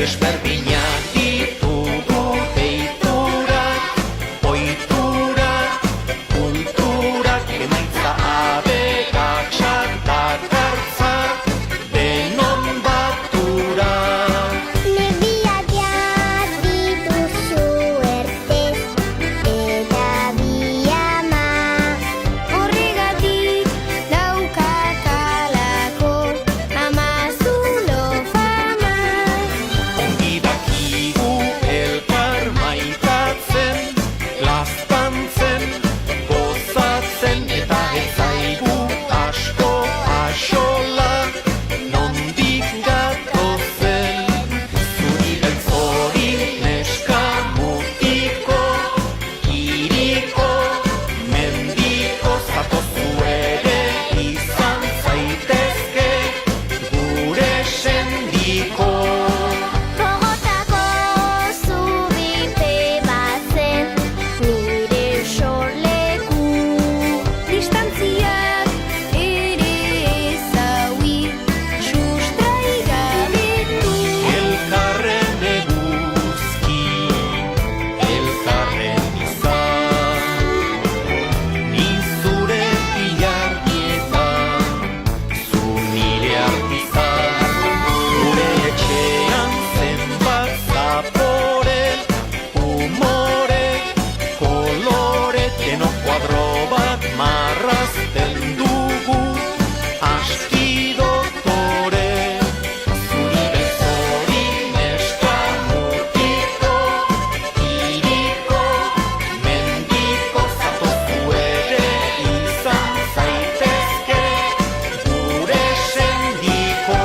desberdinak ditugu deiturak, ohiturak, kulturak, emaitza aberatsak dakartzak, denon batura. Nebiak behar dituzu ertez, eta biama. Horregatik daukakalako ama zulo fama. Ongi dakigu elkar maitatzen, laztantzen, gozatzen, eta ez zaigu asko axola, nondik gatozen. Zuri beltzori neska mutiko, iriko, mendiko, zatozu ere izan zaitezke, gure sendiko. Bogotako zubite bazen nire sorleku. Distantziak ere ezaui sustraigabetu. Elkarren eguzki, elkarren izan, ni zure bilargietan, zu nire artizan. Gure etxean zenbat zapore, humore, kolore, deno kuadro bat marrazten dugu, aski doktore. Zuri beltzori neska mutiko, iriko, mendiko, zatozu ere izan zaitezke, gure sendiko.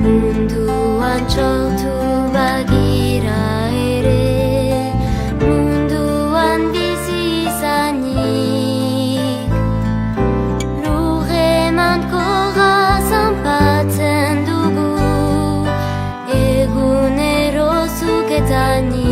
Munduan txotu bagira ere, munduan bizi izanik, lurreman korra zanpatzen dugu, egunero zuketanik.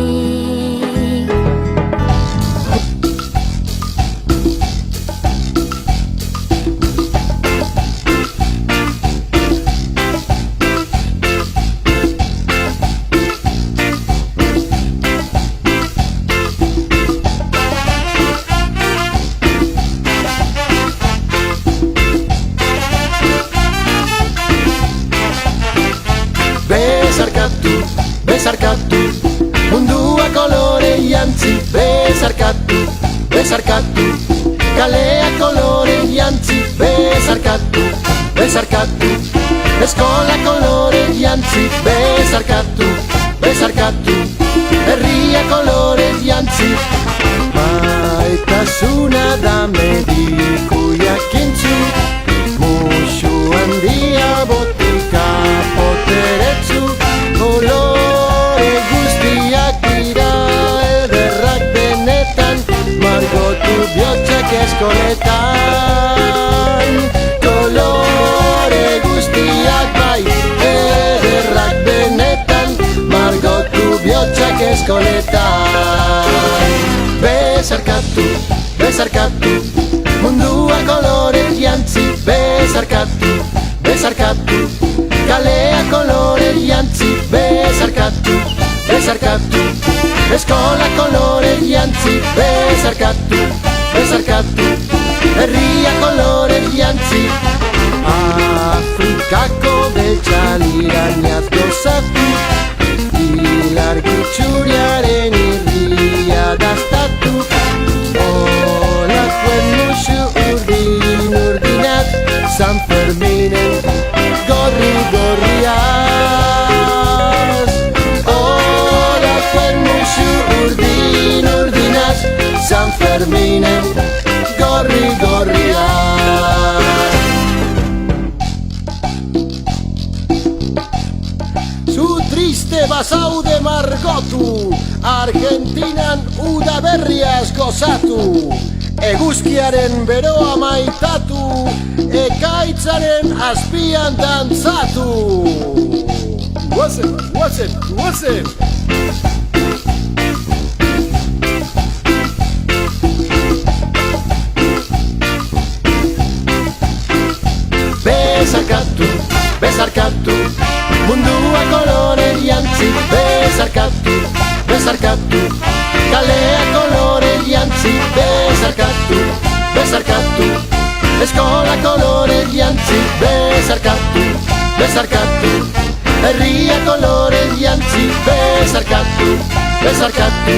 Bezarkatu, bezarkatu, mundua kolore jantzi. Bezarkatu, bezarkatu, kalea kolore jantzi. Bezarkatu, bezarkatu, eskola kolore jantzi. Bezarkatu, bezarkatu, herria kolore jantzi. Maitasuna da mediku jakintzu, musu handia botika poteretsu. Kolore guztiak dira ederrak benetan, margotu bihotzak eskoletan. Kolore guztiak bai ederrak benetan, margotu bihotzak eskoletan. Bezarkatu, bezarkatu, mundua kolore jantzi. Bezarkatu, bezarkatu, kalea kolore jantzi. Bezarkatu, bezarkatu, eskola kolore jantzi. Bezarkatu, bezarkatu, herria kolore jantzi. Afrikako beltxaliraniaz gozatu, ilargitxuriaren irria dastatu. Olakuen musu urdin urdinat, San Ferminen gorri gorriaz. Olakuen musu urdin urdinat, San Ferminen gorri gorriaz. Zu triste bazaude margotu, Argentinan udaberriaz gozatu. Eguzkiaren beroa maitatu, ekaitzaren azpian dantzatu. Guazen, guazen, guazen! Bezarkatu, bezarkatu, mundua kolore jantzi. Bezarkatu, bezarkatu, kalea kolore jantzi. Bezarkatu, bezarkatu, eskola kolore jantzi. Bezarkatu, bezarkatu, herria kolore jantzi. Bezarkatu, bezarkatu,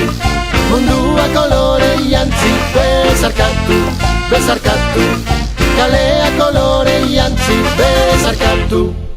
mundua kolore jantzi. Bezarkatu, bezarkatu, kalea kolore jantzi. Bezarkatu.